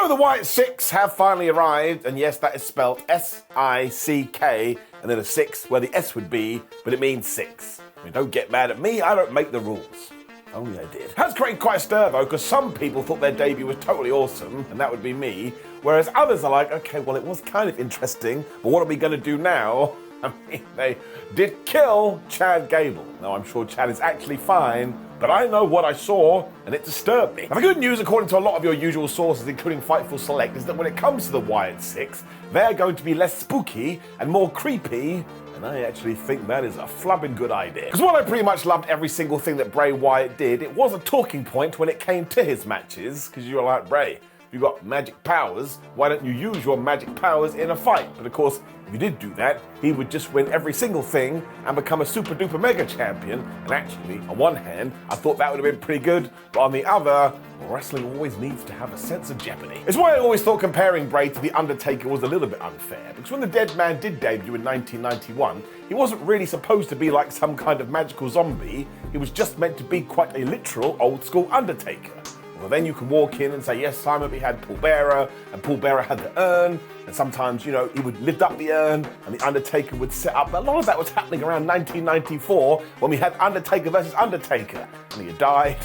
So the Wyatt Sick6 have finally arrived, and yes, that is spelled S-I-C-K, and then a 6 where the S would be, but it means 6. I mean, don't get mad at me, I don't make the rules. Only I did. Has created quite a stir though, because some people thought their debut was totally awesome, and that would be me, whereas others are like, okay, well it was kind of interesting, but what are we going to do now? I mean, they did kill Chad Gable. Now, I'm sure Chad is actually fine, but I know what I saw, and it disturbed me. Now, the good news, according to a lot of your usual sources, including Fightful Select, is that when it comes to the Wyatt Sick6, they're going to be less spooky and more creepy, and I actually think that is a flubbing good idea. Because while I pretty much loved every single thing that Bray Wyatt did, it was a talking point when it came to his matches, because you were like, Bray, you got magic powers, why don't you use your magic powers in a fight? But of course, if you did do that, he would just win every single thing and become a super duper mega champion. And actually, on one hand, I thought that would have been pretty good, but on the other, well, wrestling always needs to have a sense of jeopardy. It's why I always thought comparing Bray to The Undertaker was a little bit unfair, because when the Dead Man did debut in 1991, he wasn't really supposed to be like some kind of magical zombie, he was just meant to be quite a literal old school Undertaker. Well, then you can walk in and say, yes, Simon, we had Paul Bearer, and Paul Bearer had the urn, and sometimes, you know, he would lift up the urn, and the Undertaker would set up. A lot of that was happening around 1994, when we had Undertaker versus Undertaker, and he died.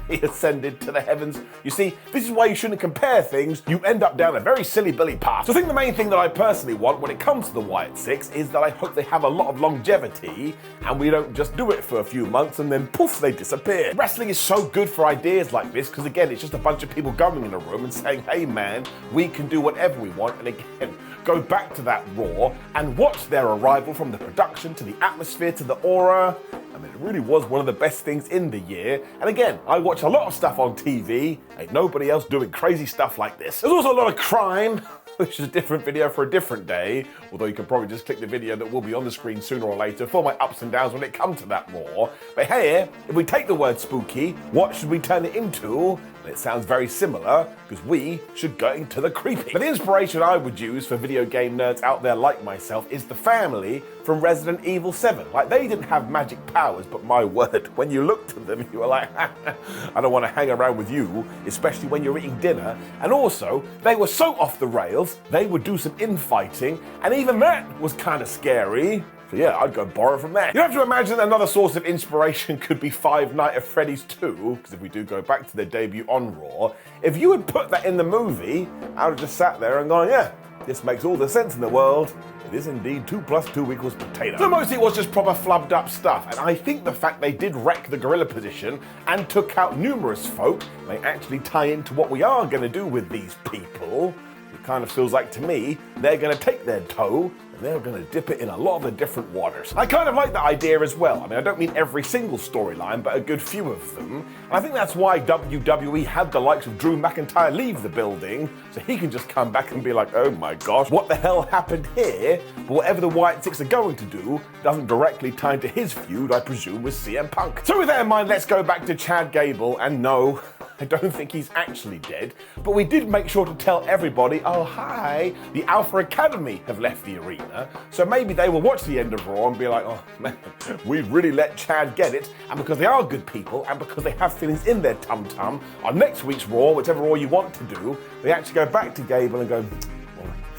He ascended to the heavens. You see, this is why you shouldn't compare things. You end up down a very silly billy path. So I think the main thing that I personally want when it comes to the Wyatt Sick6 is that I hope they have a lot of longevity and we don't just do it for a few months and then poof, they disappear. Wrestling is so good for ideas like this because again, it's just a bunch of people going in a room and saying, hey man, we can do whatever we want. And again, go back to that Raw and watch their arrival from the production to the atmosphere to the aura. I mean, it really was one of the best things in the year. And again, I watch a lot of stuff on TV. Ain't nobody else doing crazy stuff like this. There's also a lot of crime, which is a different video for a different day. Although you can probably just click the video that will be on the screen sooner or later for my ups and downs when it comes to that Raw. But hey, if we take the word spooky, what should we turn it into? It sounds very similar, because we should go into the creepy. But the inspiration I would use for video game nerds out there like myself is the family from Resident Evil 7. Like, they didn't have magic powers, but my word, when you looked at them, you were like, I don't want to hang around with you, especially when you're eating dinner. And also, they were so off the rails, they would do some infighting, and even that was kind of scary. So yeah, I'd go borrow from that. You have to imagine another source of inspiration could be Five Nights at Freddy's 2, because if we do go back to their debut on Raw, if you had put that in the movie, I would have just sat there and gone, yeah, this makes all the sense in the world. It is indeed 2 + 2 = potato. So mostly it was just proper flubbed up stuff, and I think the fact they did wreck the gorilla position and took out numerous folk may actually tie into what we are going to do with these people. It kind of feels like to me, they're going to take their toe and they're going to dip it in a lot of the different waters. I kind of like that idea as well. I mean, I don't mean every single storyline, but a good few of them. And I think that's why WWE had the likes of Drew McIntyre leave the building, so he can just come back and be like, oh my gosh, what the hell happened here? But whatever the Wyatt Sick6 are going to do doesn't directly tie into his feud, I presume, with CM Punk. So with that in mind, let's go back to Chad Gable, and no, I don't think he's actually dead, but we did make sure to tell everybody, oh hi, the Alpha Academy have left the arena, so maybe they will watch the end of Raw and be like, oh man, we really let Chad get it, and because they are good people, and because they have feelings in their tum-tum, on next week's Raw, whichever Raw you want to do, they actually go back to Gable and go,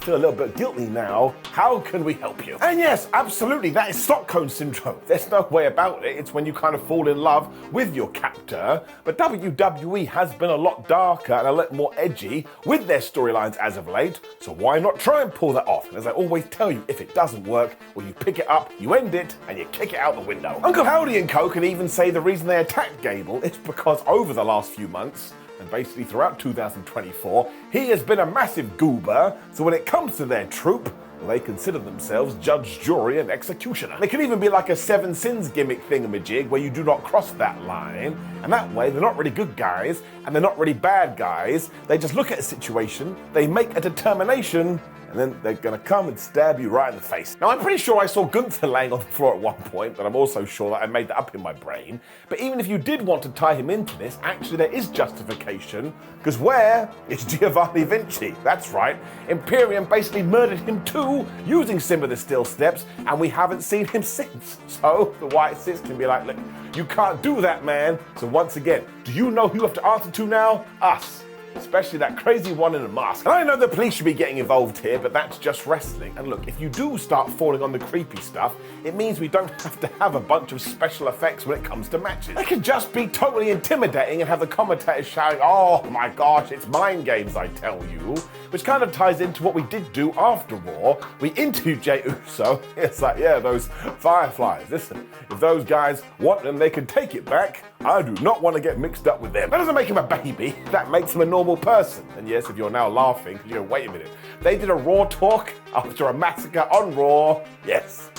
feel a little bit guilty now. How can we help you? And yes, absolutely, that is Stockholm Syndrome. There's no way about it. It's when you kind of fall in love with your captor. But WWE has been a lot darker and a lot more edgy with their storylines as of late. So why not try and pull that off? And as I always tell you, if it doesn't work, well, you pick it up, you end it, and you kick it out the window. Uncle Howdy and Co can even say the reason they attacked Gable is because over the last few months, and basically throughout 2024, he has been a massive goober, so when it comes to their troop, they consider themselves judge, jury, and executioner. They can even be like a Seven Sins gimmick thingamajig where you do not cross that line, and that way they're not really good guys, and they're not really bad guys. They just look at a situation, they make a determination, and then they're gonna come and stab you right in the face. Now, I'm pretty sure I saw Gunther laying on the floor at one point, but I'm also sure that I made that up in my brain. But even if you did want to tie him into this, actually there is justification, because where is Giovanni Vinci? That's right, Imperium basically murdered him too, using some of the Steel Steps, and we haven't seen him since. So the Wyatt Sick6 can be like, look, you can't do that, man. So once again, do you know who you have to answer to now? Us. especially that crazy one in a mask. And I know the police should be getting involved here, but that's just wrestling. And look, if you do start falling on the creepy stuff, it means we don't have to have a bunch of special effects when it comes to matches. They can just be totally intimidating and have the commentators shouting, "Oh my gosh, it's mind games, I tell you." Which kind of ties into what we did do after Raw. We interviewed Jey Uso. It's like, yeah, those Fireflies. Listen, if those guys want them, they can take it back. I do not want to get mixed up with them. That doesn't make him a baby. That makes him a normal person. And yes, if you're now laughing, because you go, wait a minute. They did a Raw talk after a massacre on Raw. Yes.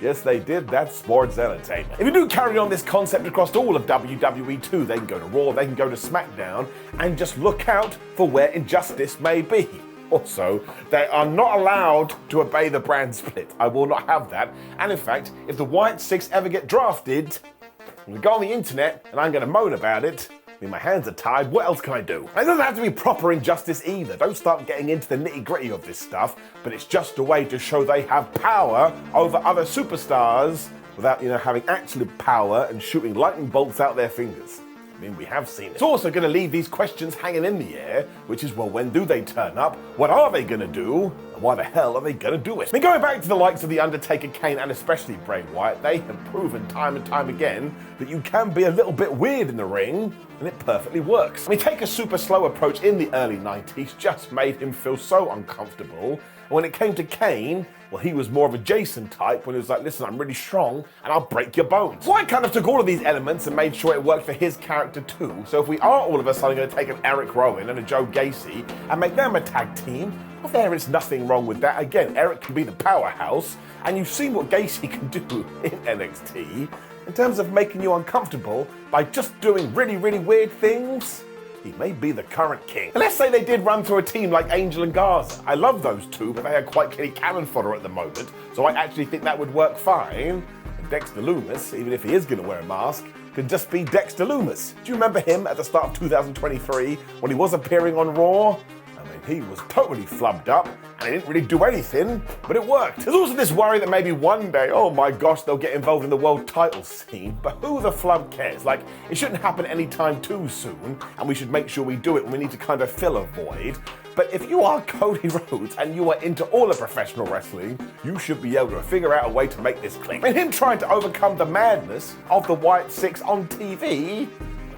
Yes, they did. That's sports entertainment. If you do carry on this concept across all of WWE too, they can go to Raw, they can go to SmackDown, and just look out for where injustice may be. Also, they are not allowed to obey the brand split. I will not have that. And in fact, if the Wyatt Sick6 ever get drafted, I'm going to go on the internet and I'm going to moan about it. I mean, my hands are tied. What else can I do? It doesn't have to be proper injustice either. Don't start getting into the nitty-gritty of this stuff, but it's just a way to show they have power over other superstars without, having actual power and shooting lightning bolts out their fingers. I mean, we have seen it. It's also going to leave these questions hanging in the air, which is, well, when do they turn up? What are they going to do? And why the hell are they going to do it? I mean, going back to the likes of The Undertaker, Kane, and especially Bray Wyatt, they have proven time and time again that you can be a little bit weird in the ring, and it perfectly works. I mean, take a super slow approach in the early 90s, just made him feel so uncomfortable. And when it came to Kane, well, he was more of a Jason type when he was like, listen, I'm really strong and I'll break your bones. So I kind of took all of these elements and made sure it worked for his character too. So if we are all of a sudden going to take an Eric Rowan and a Joe Gacy and make them a tag team, well, there is nothing wrong with that. Again, Eric can be the powerhouse, and you've seen what Gacy can do in NXT in terms of making you uncomfortable by just doing really, really weird things. He may be the current king. And let's say they did run through a team like Angel and Garza. I love those two, but they are quite kitty cannon fodder at the moment, so I actually think that would work fine. And Dexter Lumis, even if he is going to wear a mask, could just be Dexter Lumis. Do you remember him at the start of 2023 when he was appearing on Raw? I mean, he was totally flubbed up, and he didn't really do anything, but it worked. There's also this worry that maybe one day, oh my gosh, they'll get involved in the world title scene, but who the flub cares? Like, it shouldn't happen anytime too soon, and we should make sure we do it when we need to kind of fill a void. But if you are Cody Rhodes and you are into all of professional wrestling, you should be able to figure out a way to make this click. And him trying to overcome the madness of the Wyatt Sick6 on TV,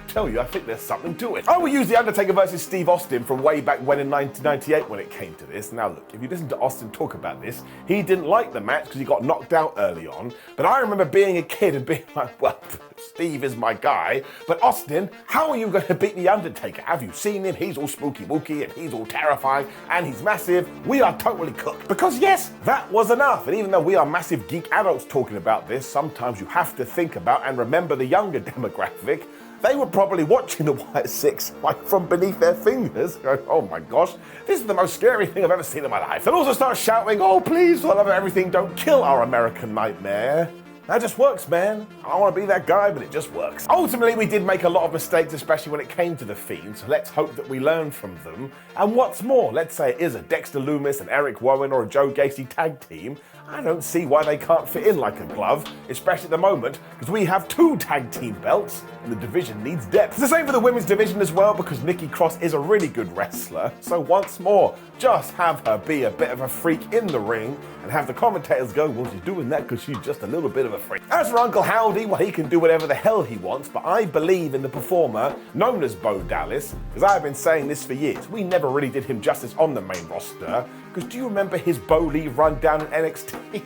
tell you, I think there's something to it. I will use The Undertaker versus Steve Austin from way back when in 1998 when it came to this. Now look, if you listen to Austin talk about this, he didn't like the match because he got knocked out early on. But I remember being a kid and being like, well, Steve is my guy. But Austin, how are you going to beat The Undertaker? Have you seen him? He's all spooky wooky and he's all terrifying and he's massive. We are totally cooked. Because yes, that was enough. And even though we are massive geek adults talking about this, sometimes you have to think about and remember the younger demographic. They were probably watching the Wyatt Sick6 like from beneath their fingers, going, oh my gosh, this is the most scary thing I've ever seen in my life. And also start shouting, oh please, for the love of everything, don't kill our American nightmare. That just works, man. I don't want to be that guy, but it just works. Ultimately, we did make a lot of mistakes, especially when it came to the Fiend, so let's hope that we learn from them. And what's more, let's say it is a Dexter Lumis, an Eric Rowan, or a Joe Gacy tag team. I don't see why they can't fit in like a glove, especially at the moment, because we have 2 tag team belts, and the division needs depth. It's the same for the women's division as well, because Nikki Cross is a really good wrestler. So once more, just have her be a bit of a freak in the ring, and have the commentators go, well, she's doing that because she's just a little bit of a freak. As for Uncle Howdy, well, he can do whatever the hell he wants, but I believe in the performer known as Bo Dallas, because I've been saying this for years. We never really did him justice on the main roster, because do you remember his Bo Lee run down in NXT?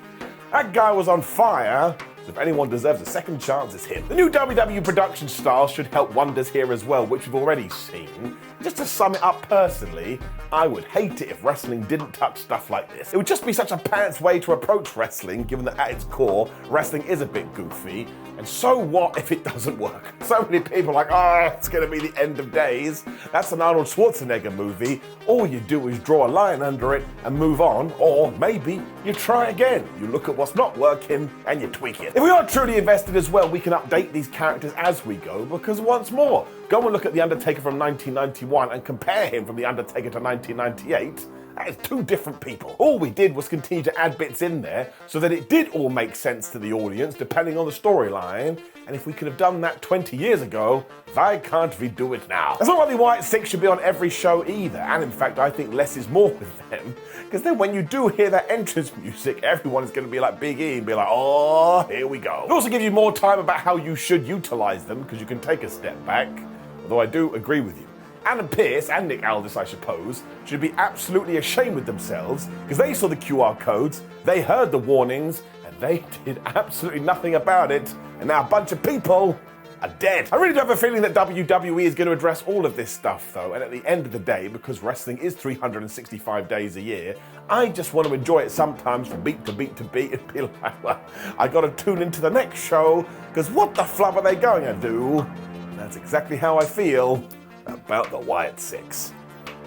That guy was on fire. So if anyone deserves a second chance, it's him. The new WWE production style should help wonders here as well, which we've already seen. Just to sum it up personally, I would hate it if wrestling didn't touch stuff like this. It would just be such a pants way to approach wrestling, given that at its core, wrestling is a bit goofy. And so what if it doesn't work? So many people are like, oh, it's gonna be the end of days. That's an Arnold Schwarzenegger movie. All you do is draw a line under it and move on, or maybe you try again. You look at what's not working and you tweak it. If we are truly invested as well, we can update these characters as we go, because once more, go and look at The Undertaker from 1991 and compare him from The Undertaker to 1998, That is two different people. All we did was continue to add bits in there so that it did all make sense to the audience depending on the storyline. And if we could have done that 20 years ago, why can't we do it now? It's not like the Wyatt Sick should be on every show either. And in fact, I think less is more with them. Because then when you do hear that entrance music, everyone is going to be like Big E and be like, oh, here we go. It also gives you more time about how you should utilize them because you can take a step back. Although I do agree with you. Adam Pearce and Nick Aldis, I suppose, should be absolutely ashamed with themselves because they saw the QR codes, they heard the warnings, and they did absolutely nothing about it. And now a bunch of people are dead. I really do have a feeling that WWE is going to address all of this stuff, though. And at the end of the day, because wrestling is 365 days a year, I just want to enjoy it sometimes from beat to beat to beat and be like, well, I got to tune into the next show because what the flub are they going to do? And that's exactly how I feel about the Wyatt Six.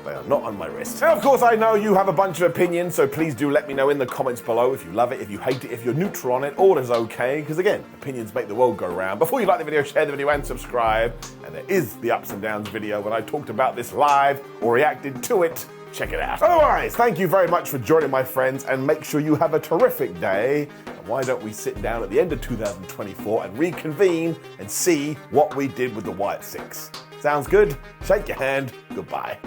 They are not on my wrist. Now, of course, I know you have a bunch of opinions, so please do let me know in the comments below if you love it, if you hate it, if you're neutral on it, all is okay, because again, opinions make the world go round. Before you like the video, share the video and subscribe. And there is the ups and downs video when I talked about this live or reacted to it. Check it out. Otherwise, thank you very much for joining, my friends, and make sure you have a terrific day. And why don't we sit down at the end of 2024 and reconvene and see what we did with the Wyatt Six? Sounds good? Shake your hand. Goodbye.